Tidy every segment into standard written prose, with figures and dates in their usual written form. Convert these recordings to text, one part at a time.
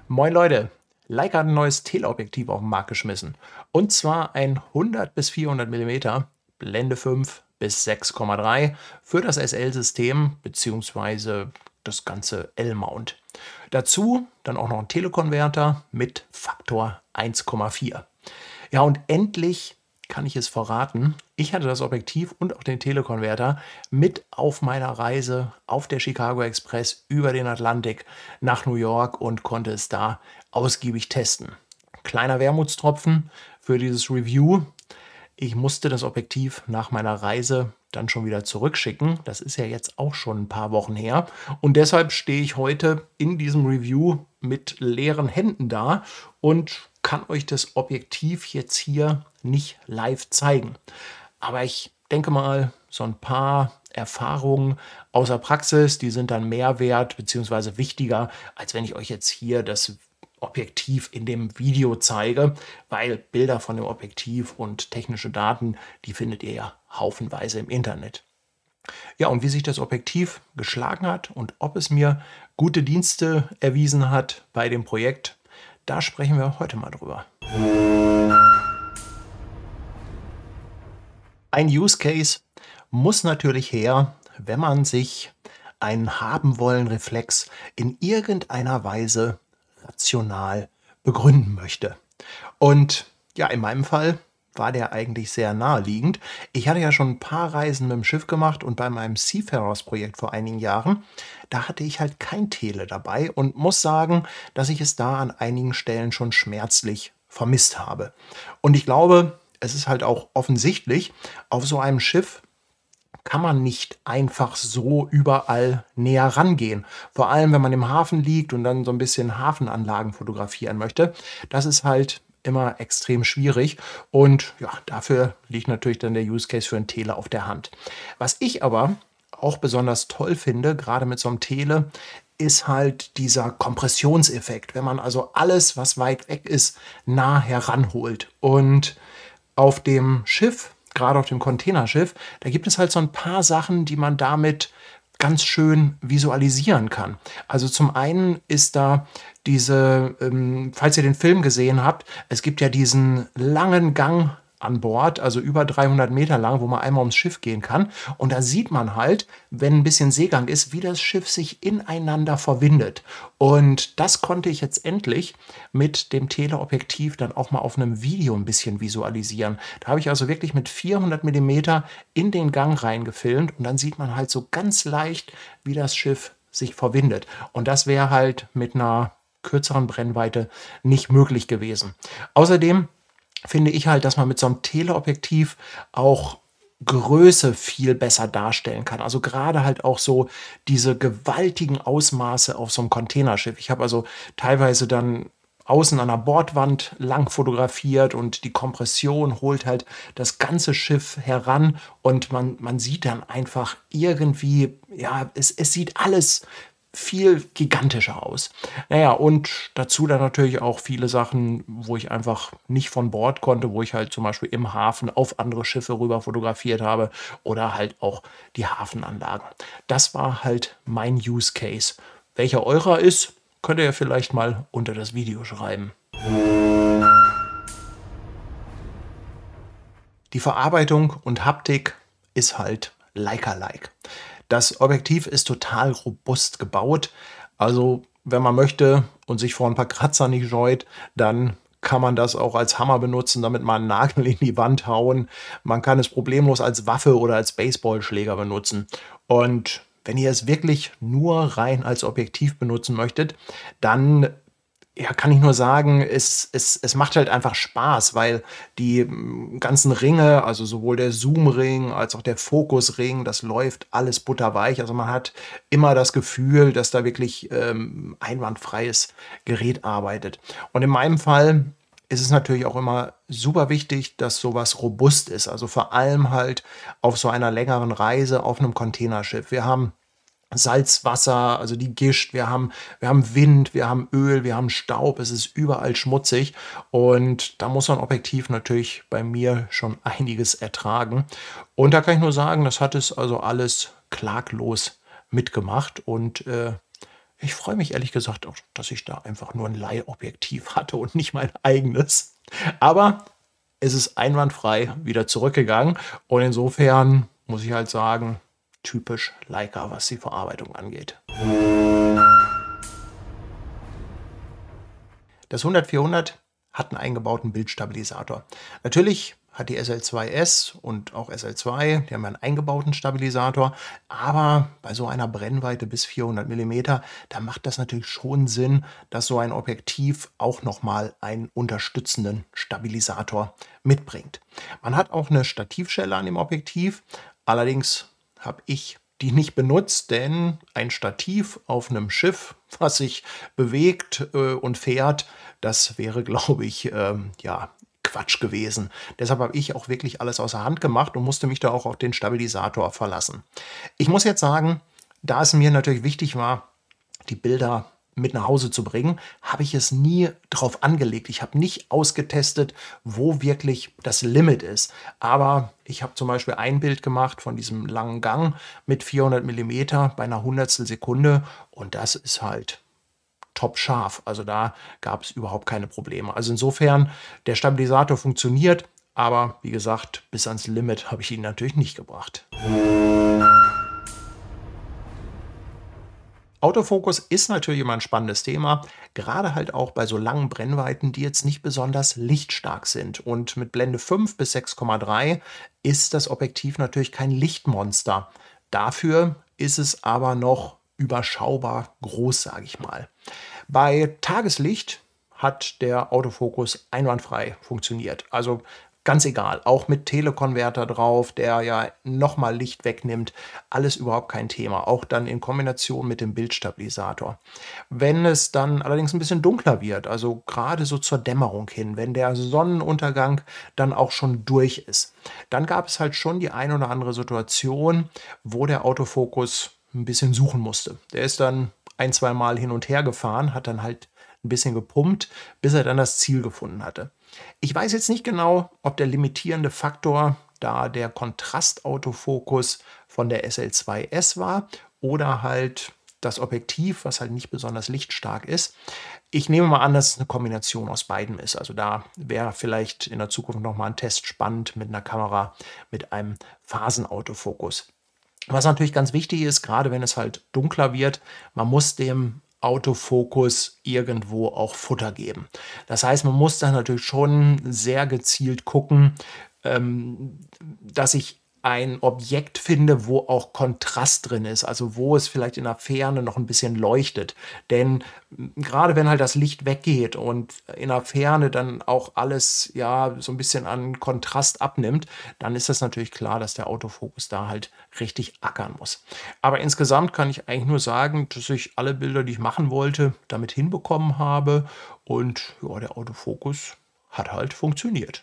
Moin Leute, Leica hat ein neues Teleobjektiv auf den Markt geschmissen. Und zwar ein 100 bis 400 mm, Blende 5 bis 6,3 für das SL-System bzw. das ganze L-Mount. Dazu dann auch noch ein Telekonverter mit Faktor 1,4. Ja, und endlich kann ich es verraten. Ich hatte das Objektiv und auch den Telekonverter mit auf meiner Reise auf der Chicago Express über den Atlantik nach New York und konnte es da ausgiebig testen. Kleiner Wermutstropfen für dieses Review. Ich musste das Objektiv nach meiner Reise dann schon wieder zurückschicken. Das ist ja jetzt auch schon ein paar Wochen her. Und deshalb stehe ich heute in diesem Review mit leeren Händen da und kann euch das Objektiv jetzt hier nicht live zeigen. Aber ich denke mal, so ein paar Erfahrungen aus der Praxis, die sind dann mehr wert bzw. wichtiger, als wenn ich euch jetzt hier das Objektiv in dem Video zeige, weil Bilder von dem Objektiv und technische Daten, die findet ihr ja haufenweise im Internet. Ja, und wie sich das Objektiv geschlagen hat und ob es mir gute Dienste erwiesen hat bei dem Projekt, da sprechen wir heute mal drüber. Ein Use Case muss natürlich her, wenn man sich einen haben wollen Reflex in irgendeiner Weise rational begründen möchte. Und ja, in meinem Fall war der eigentlich sehr naheliegend. Ich hatte ja schon ein paar Reisen mit dem Schiff gemacht und bei meinem Seafarers-Projekt vor einigen Jahren, da hatte ich halt kein Tele dabei und muss sagen, dass ich es da an einigen Stellen schon schmerzlich vermisst habe. Und ich glaube, es ist halt auch offensichtlich, auf so einem Schiff kann man nicht einfach so überall näher rangehen. Vor allem, wenn man im Hafen liegt und dann so ein bisschen Hafenanlagen fotografieren möchte. Das ist halt immer extrem schwierig und ja, dafür liegt natürlich dann der Use Case für ein Tele auf der Hand. Was ich aber auch besonders toll finde, gerade mit so einem Tele, ist halt dieser Kompressionseffekt, wenn man also alles, was weit weg ist, nah heranholt. Und auf dem Schiff, gerade auf dem Containerschiff, da gibt es halt so ein paar Sachen, die man damit ganz schön visualisieren kann. Also zum einen ist da diese, falls ihr den Film gesehen habt, es gibt ja diesen langen Gang an Bord, also über 300 Meter lang, wo man einmal ums Schiff gehen kann. Und da sieht man halt, wenn ein bisschen Seegang ist, wie das Schiff sich ineinander verwindet. Und das konnte ich jetzt endlich mit dem Teleobjektiv dann auch mal auf einem Video ein bisschen visualisieren. Da habe ich also wirklich mit 400 mm in den Gang reingefilmt und dann sieht man halt so ganz leicht, wie das Schiff sich verwindet. Und das wäre halt mit einer kürzeren Brennweite nicht möglich gewesen. Außerdem finde ich halt, dass man mit so einem Teleobjektiv auch Größe viel besser darstellen kann. Also gerade halt auch so diese gewaltigen Ausmaße auf so einem Containerschiff. Ich habe also teilweise dann außen an der Bordwand lang fotografiert und die Kompression holt halt das ganze Schiff heran und man sieht dann einfach irgendwie, ja, es sieht alles viel gigantischer aus. Naja, und dazu dann natürlich auch viele Sachen, wo ich einfach nicht von Bord konnte, wo ich halt zum Beispiel im Hafen auf andere Schiffe rüber fotografiert habe oder halt auch die Hafenanlagen. Das war halt mein Use Case. Welcher eurer ist, könnt ihr ja vielleicht mal unter das Video schreiben. Die Verarbeitung und Haptik ist halt Leica-like. Das Objektiv ist total robust gebaut. Also wenn man möchte und sich vor ein paar Kratzer nicht scheut, dann kann man das auch als Hammer benutzen, damit mal einen Nagel in die Wand hauen. Man kann es problemlos als Waffe oder als Baseballschläger benutzen. Und wenn ihr es wirklich nur rein als Objektiv benutzen möchtet, dann ja, kann ich nur sagen, es macht halt einfach Spaß, weil die ganzen Ringe, also sowohl der Zoom-Ring als auch der Fokus-Ring, das läuft alles butterweich. Also man hat immer das Gefühl, dass da wirklich einwandfreies Gerät arbeitet. Und in meinem Fall ist es natürlich auch immer super wichtig, dass sowas robust ist. Also vor allem halt auf so einer längeren Reise auf einem Containerschiff. Wir haben Salzwasser, also die Gischt, wir haben Wind, wir haben Öl, wir haben Staub, es ist überall schmutzig und da muss so ein Objektiv natürlich bei mir schon einiges ertragen. Und da kann ich nur sagen, das hat es also alles klaglos mitgemacht und Ich freue mich ehrlich gesagt auch, dass ich da einfach nur ein Leihobjektiv hatte und nicht mein eigenes. Aber es ist einwandfrei wieder zurückgegangen und insofern muss ich halt sagen, typisch Leica, was die Verarbeitung angeht. Das 100-400 hat einen eingebauten Bildstabilisator. Natürlich hat die SL2S und auch SL2, die haben einen eingebauten Stabilisator, aber bei so einer Brennweite bis 400 mm, da macht das natürlich schon Sinn, dass so ein Objektiv auch nochmal einen unterstützenden Stabilisator mitbringt. Man hat auch eine Stativschelle an dem Objektiv, allerdings habe ich die nicht benutzt, denn ein Stativ auf einem Schiff, was sich bewegt und fährt, das wäre, glaube ich, ja, Quatsch gewesen. Deshalb habe ich auch wirklich alles außer Hand gemacht und musste mich da auch auf den Stabilisator verlassen. Ich muss jetzt sagen, da es mir natürlich wichtig war, die Bilder mit nach Hause zu bringen, habe ich es nie drauf angelegt. Ich habe nicht ausgetestet, wo wirklich das Limit ist. Aber ich habe zum Beispiel ein Bild gemacht von diesem langen Gang mit 400 mm bei einer Hundertstel Sekunde und das ist halt top scharf. Also da gab es überhaupt keine Probleme. Also insofern, der Stabilisator funktioniert, aber wie gesagt, bis ans Limit habe ich ihn natürlich nicht gebracht. Autofokus ist natürlich immer ein spannendes Thema, gerade halt auch bei so langen Brennweiten, die jetzt nicht besonders lichtstark sind. Und mit Blende 5 bis 6,3 ist das Objektiv natürlich kein Lichtmonster. Dafür ist es aber noch überschaubar groß, sage ich mal. Bei Tageslicht hat der Autofokus einwandfrei funktioniert. Also ganz egal, auch mit Telekonverter drauf, der ja nochmal Licht wegnimmt, alles überhaupt kein Thema. Auch dann in Kombination mit dem Bildstabilisator. Wenn es dann allerdings ein bisschen dunkler wird, also gerade so zur Dämmerung hin, wenn der Sonnenuntergang dann auch schon durch ist, dann gab es halt schon die ein oder andere Situation, wo der Autofokus ein bisschen suchen musste. Der ist dann ein-, zweimal hin und her gefahren, hat dann halt ein bisschen gepumpt, bis er dann das Ziel gefunden hatte. Ich weiß jetzt nicht genau, ob der limitierende Faktor da der Kontrastautofokus von der SL2S war oder halt das Objektiv, was halt nicht besonders lichtstark ist. Ich nehme mal an, dass es eine Kombination aus beidem ist. Also da wäre vielleicht in der Zukunft nochmal ein Test spannend mit einer Kamera mit einem Phasenautofokus. Was natürlich ganz wichtig ist, gerade wenn es halt dunkler wird, man muss dem Autofokus irgendwo auch Futter geben. Das heißt, man muss da natürlich schon sehr gezielt gucken, dass ich ein Objekt finde, wo auch Kontrast drin ist, also wo es vielleicht in der Ferne noch ein bisschen leuchtet. Denn gerade wenn halt das Licht weggeht und in der Ferne dann auch alles ja so ein bisschen an Kontrast abnimmt, dann ist das natürlich klar, dass der Autofokus da halt richtig ackern muss. Aber insgesamt kann ich eigentlich nur sagen, dass ich alle Bilder, die ich machen wollte, damit hinbekommen habe und ja, der Autofokus hat halt funktioniert.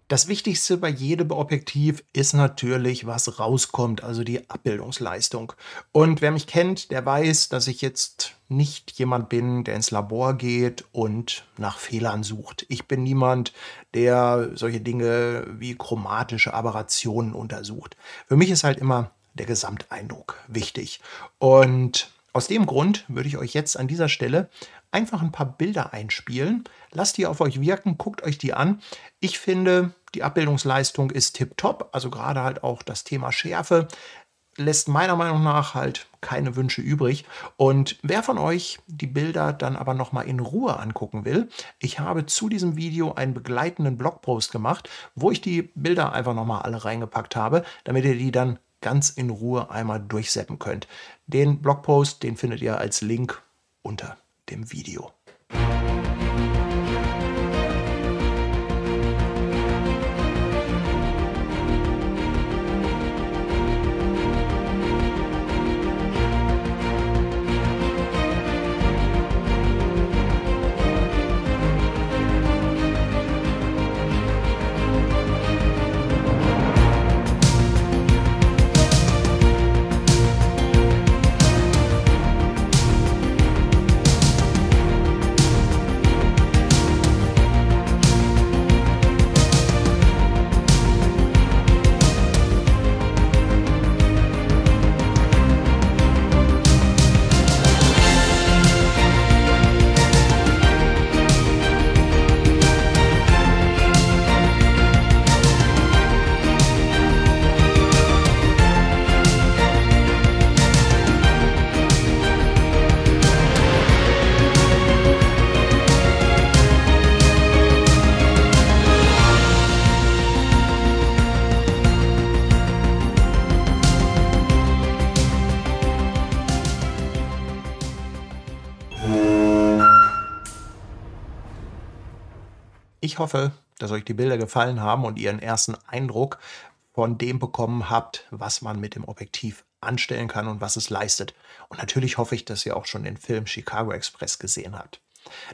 Das Wichtigste bei jedem Objektiv ist natürlich, was rauskommt, also die Abbildungsleistung. Und wer mich kennt, der weiß, dass ich jetzt nicht jemand bin, der ins Labor geht und nach Fehlern sucht. Ich bin niemand, der solche Dinge wie chromatische Aberrationen untersucht. Für mich ist halt immer der Gesamteindruck wichtig. Und aus dem Grund würde ich euch jetzt an dieser Stelle einfach ein paar Bilder einspielen. Lasst die auf euch wirken, guckt euch die an. Ich finde, die Abbildungsleistung ist tipptopp, also gerade halt auch das Thema Schärfe lässt meiner Meinung nach halt keine Wünsche übrig. Und wer von euch die Bilder dann aber nochmal in Ruhe angucken will, ich habe zu diesem Video einen begleitenden Blogpost gemacht, wo ich die Bilder einfach nochmal alle reingepackt habe, damit ihr die dann ganz in Ruhe einmal durchseppen könnt. Den Blogpost, den findet ihr als Link unter dem Video. Ich hoffe, dass euch die Bilder gefallen haben und ihr einen ersten Eindruck von dem bekommen habt, was man mit dem Objektiv anstellen kann und was es leistet. Und natürlich hoffe ich, dass ihr auch schon den Film Chicago Express gesehen habt.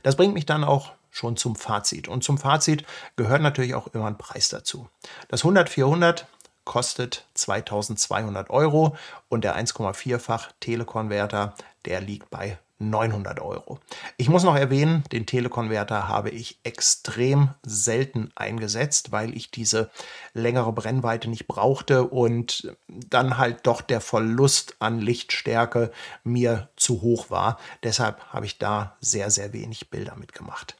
Das bringt mich dann auch schon zum Fazit. Und zum Fazit gehört natürlich auch immer ein Preis dazu. Das 100-400 kostet 2.200 € und der 1,4-fach Telekonverter, der liegt bei 900 €. Ich muss noch erwähnen, den Telekonverter habe ich extrem selten eingesetzt, weil ich diese längere Brennweite nicht brauchte und dann halt doch der Verlust an Lichtstärke mir zu hoch war. Deshalb habe ich da sehr, sehr wenig Bilder mitgemacht.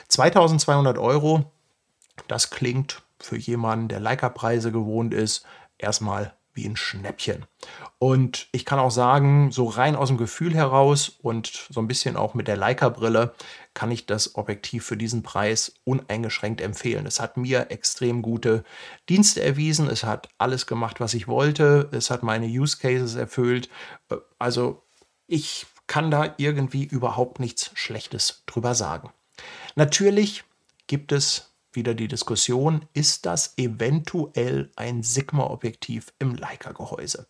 2.200 €, das klingt für jemanden, der Leica-Preise gewohnt ist, erstmal wie ein Schnäppchen. Und ich kann auch sagen, so rein aus dem Gefühl heraus und so ein bisschen auch mit der Leica-Brille kann ich das Objektiv für diesen Preis uneingeschränkt empfehlen. Es hat mir extrem gute Dienste erwiesen. Es hat alles gemacht, was ich wollte. Es hat meine Use Cases erfüllt. Also ich kann da irgendwie überhaupt nichts Schlechtes drüber sagen. Natürlich gibt es wieder die Diskussion, ist das eventuell ein Sigma-Objektiv im Leica-Gehäuse?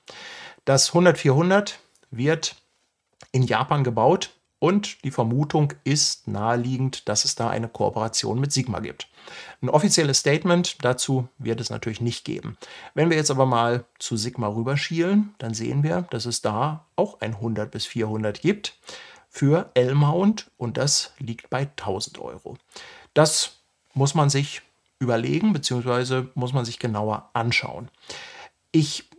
Das 100-400 wird in Japan gebaut und die Vermutung ist naheliegend, dass es da eine Kooperation mit Sigma gibt. Ein offizielles Statement dazu wird es natürlich nicht geben. Wenn wir jetzt aber mal zu Sigma rüberschielen, dann sehen wir, dass es da auch ein 100-400 gibt für L-Mount und das liegt bei 1.000 €. Das muss man sich überlegen, beziehungsweise muss man sich genauer anschauen. Ich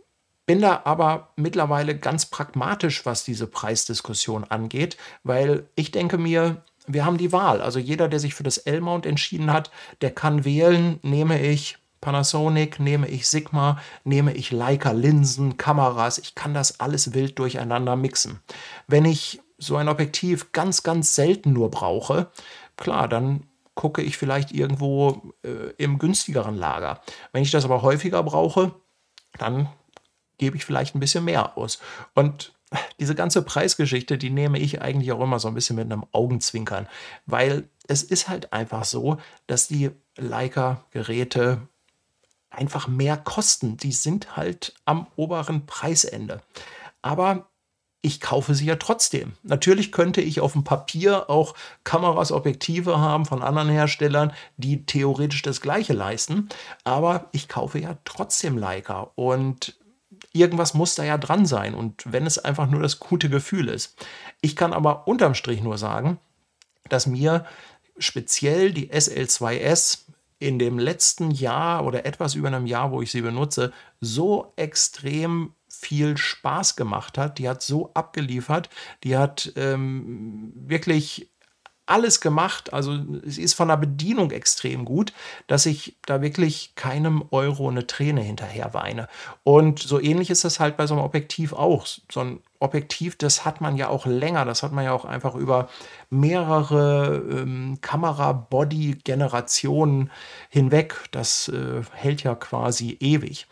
bin da aber mittlerweile ganz pragmatisch, was diese Preisdiskussion angeht, weil ich denke mir, wir haben die Wahl. Also jeder, der sich für das L-Mount entschieden hat, der kann wählen, nehme ich Panasonic, nehme ich Sigma, nehme ich Leica Linsen, Kameras. Ich kann das alles wild durcheinander mixen. Wenn ich so ein Objektiv ganz, ganz selten nur brauche, klar, dann gucke ich vielleicht irgendwo im günstigeren Lager. Wenn ich das aber häufiger brauche, dann gebe ich vielleicht ein bisschen mehr aus. Und diese ganze Preisgeschichte, die nehme ich eigentlich auch immer so ein bisschen mit einem Augenzwinkern, weil es ist halt einfach so, dass die Leica-Geräte einfach mehr kosten. Die sind halt am oberen Preisende. Aber ich kaufe sie ja trotzdem. Natürlich könnte ich auf dem Papier auch Kameras, Objektive haben von anderen Herstellern, die theoretisch das Gleiche leisten, aber ich kaufe ja trotzdem Leica und irgendwas muss da ja dran sein und wenn es einfach nur das gute Gefühl ist. Ich kann aber unterm Strich nur sagen, dass mir speziell die SL2S in dem letzten Jahr oder etwas über einem Jahr, wo ich sie benutze, so extrem viel Spaß gemacht hat. Die hat so abgeliefert, die hat wirklich alles gemacht. Also sie ist von der Bedienung extrem gut, dass ich da wirklich keinem Euro eine Träne hinterher weine. Und so ähnlich ist das halt bei so einem Objektiv auch. So ein Objektiv, das hat man ja auch länger, das hat man ja auch einfach über mehrere Kamera-Body-Generationen hinweg. Das hält ja quasi ewig.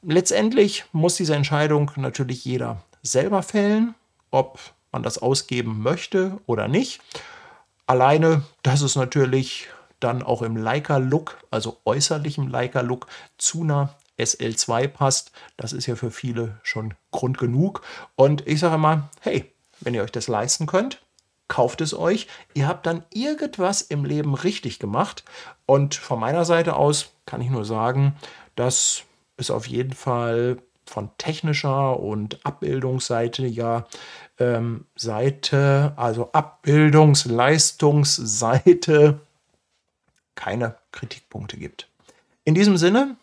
Letztendlich muss diese Entscheidung natürlich jeder selber fällen, ob man das ausgeben möchte oder nicht. Alleine, dass es natürlich dann auch im Leica-Look, also äußerlichem Leica-Look, zu einer SL2 passt, das ist ja für viele schon Grund genug. Und ich sage mal, hey, wenn ihr euch das leisten könnt, kauft es euch. Ihr habt dann irgendwas im Leben richtig gemacht. Und von meiner Seite aus kann ich nur sagen, dass ist auf jeden Fall von technischer und Abbildungsseite also Abbildungsleistungsseite keine Kritikpunkte gibt. In diesem Sinne,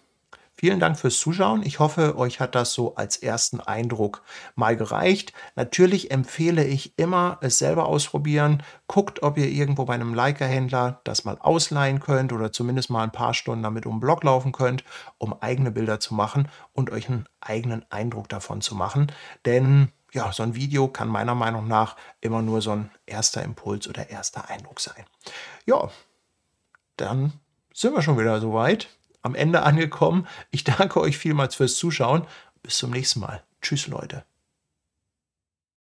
vielen Dank fürs Zuschauen. Ich hoffe, euch hat das so als ersten Eindruck mal gereicht. Natürlich empfehle ich immer, es selber ausprobieren. Guckt, ob ihr irgendwo bei einem Leica-Händler das mal ausleihen könnt oder zumindest mal ein paar Stunden damit um den Block laufen könnt, um eigene Bilder zu machen und euch einen eigenen Eindruck davon zu machen. Denn ja, so ein Video kann meiner Meinung nach immer nur so ein erster Impuls oder erster Eindruck sein. Ja, dann sind wir schon wieder soweit. Am Ende angekommen. Ich danke euch vielmals fürs Zuschauen. Bis zum nächsten Mal. Tschüss, Leute.